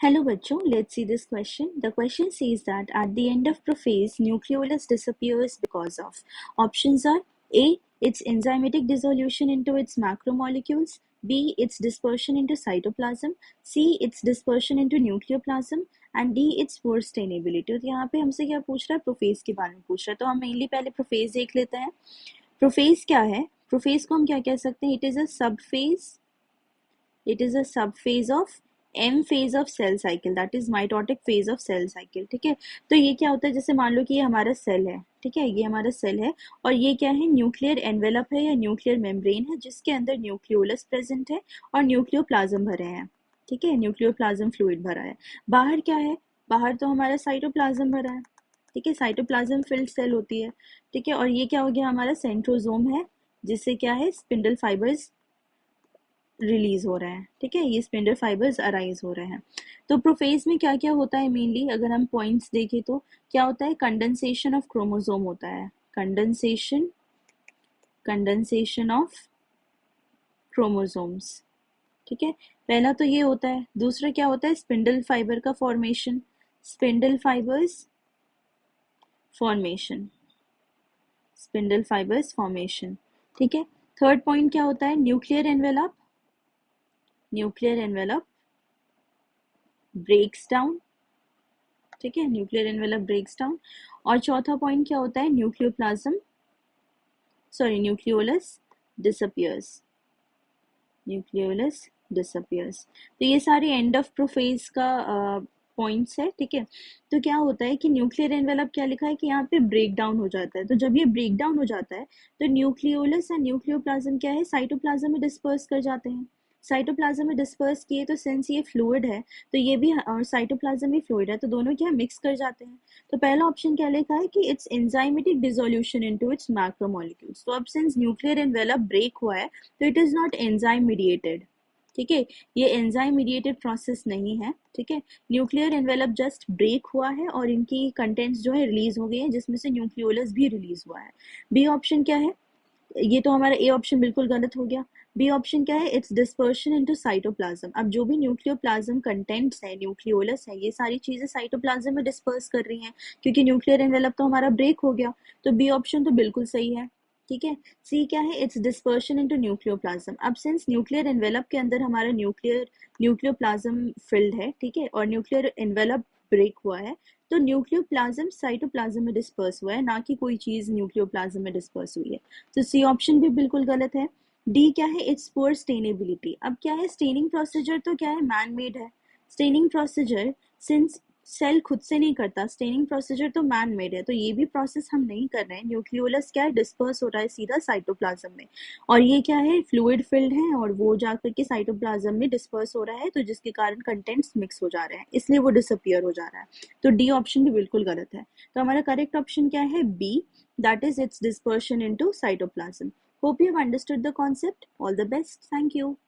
Hello बच्चों, let's see this question. The question says that at the end of prophase, nucleolus disappears because of. Options are A. Its enzymatic dissolution into its macromolecules. B. Its dispersion into cytoplasm. C. Its dispersion into nucleoplasm. And D. Its pore stainability. तो यहाँ पे हमसे क्या पूछ रहा है? Prophase के बारे में पूछ रहा है. तो हम मेनली पहले प्रोफेज देख लेते हैं. प्रोफेज क्या है? प्रोफेज को हम क्या कह सकते हैं? It is a subphase of M phase of cell cycle, that is mitotic phase of cell cycle. ठीक है, तो ये क्या होता है? जैसे मान लो कि ये हमारा सेल है, ठीक है, ये हमारा सेल है और ये क्या है? न्यूक्लियर एनवेलप है या न्यूक्लियर मेम्ब्रेन है जिसके अंदर न्यूक्लियोलस प्रेजेंट है और न्यूक्लियोप्लाज्म भरे हैं. ठीक है, न्यूक्लियोप्लाज्म फ्लूइड भरा है. बाहर क्या है? बाहर तो हमारा साइटोप्लाज्म भरा है. ठीक है, साइटोप्लाज्म फिल्ड सेल होती है. ठीक है, और ये क्या हो गया? हमारा सेंट्रोजोम है जिससे क्या है? स्पिंडल फाइबर्स रिलीज हो रहे हैं. ठीक है, ये स्पिंडल फाइबर्स अराइज हो रहे हैं. तो प्रोफेज में क्या क्या होता है? मेनली अगर हम पॉइंट्स देखें तो क्या होता है? कंडेंसेशन ऑफ क्रोमोसोम होता है. Condensation of chromosomes. ठीक है, पहला तो ये होता है. दूसरा क्या होता है? स्पिंडल फाइबर का फॉर्मेशन. Spindle fibres formation. ठीक है, थर्ड पॉइंट क्या होता है? Nuclear envelope breaks down. ठीक है, न्यूक्लियर एनवेलप ब्रेक्स डाउन. और चौथा पॉइंट क्या होता है? Nucleolus disappears. तो ये सारे एंड ऑफ प्रोफेज का पॉइंट्स है. ठीक है, तो क्या होता है कि न्यूक्लियर एनवेलप क्या लिखा है कि यहाँ पे ब्रेक डाउन हो जाता है. तो जब ये ब्रेक डाउन हो जाता है तो न्यूक्लियोलस एंड न्यूक्लियोप्लाज्म क्या है? साइटोप्लाज्म में डिस्पर्स कर जाते हैं. साइटोप्लाज्म में डिस्पर्स किए तो सिंस ये फ्लूइड है तो ये भी, और साइटोप्लाज्म भी फ्लूइड है, तो दोनों क्या मिक्स कर जाते हैं. तो पहला ऑप्शन क्या लिखा है कि it's enzymatic dissolution into its macromolecules. तो अब सिंस न्यूक्लियर एनवेलप ब्रेक हुआ है तो it is not enzyme mediated. ठीक है, ये एंजाइम मीडिएटेड प्रोसेस नहीं है. ठीक है, न्यूक्लियर एनवेलप जस्ट ब्रेक हुआ है और इनकी कंटेंट्स जो है रिलीज हो गए हैं जिसमें से न्यूक्लियोलस भी रिलीज हुआ है. बी ऑप्शन क्या है? ये तो हमारा ए ऑप्शन बिल्कुल गलत हो गया. बी ऑप्शन क्या है? It's dispersion into cytoplasm. अब जो भी न्यूक्लियोप्लाज्म कंटेंट्स है, न्यूक्लियोलस है, ये सारी चीजें साइटोप्लाज्म में डिस्पर्स कर रही हैं क्योंकि न्यूक्लियर एनवेलप तो हमारा ब्रेक हो गया. तो बी ऑप्शन तो बिल्कुल सही है. ठीक है, सी क्या है? It's dispersion into nucleoplasm. अब सिंस न्यूक्लियर एनवेलप के अंदर हमारा न्यूक्लियोप्लाज्म फिल्ड है, ठीक है, और न्यूक्लियर एनवेलप ब्रेक हुआ है, तो न्यूक्लियोप्लाज्म साइटोप्लाज्म में डिस्पर्स हुआ है, ना कि कोई चीज न्यूक्लियोप्लाज्म में डिस्पर्स हुई है. तो सी ऑप्शन भी बिल्कुल गलत है. डी क्या है? It's poor stainability. अब क्या है? स्टेनिंग प्रोसीजर तो क्या है? मैन मेड है. स्टेनिंग प्रोसीजर सिंस सेल खुद से नहीं करता, स्टेनिंग प्रोसीजर तो मैन मेड है, तो ये भी प्रोसेस हम नहीं कर रहे हैं. न्यूक्लियोलस क्या है? डिस्पर्स हो रहा है सीधा साइटोप्लाज्म में, और ये क्या है? फ्लूइड फिल्ड है और वो जाकर के साइटोप्लाज्म में डिस्पर्स हो रहा है, तो जिसके कारण कंटेंट्स मिक्स हो जा रहे हैं, इसलिए वो डिसअपियर हो जा रहा है. तो डी ऑप्शन भी बिल्कुल गलत है. तो हमारा करेक्ट ऑप्शन क्या है? B, that is its dispersion into cytoplasm. Hope you have understood the concept. All the best. Thank you.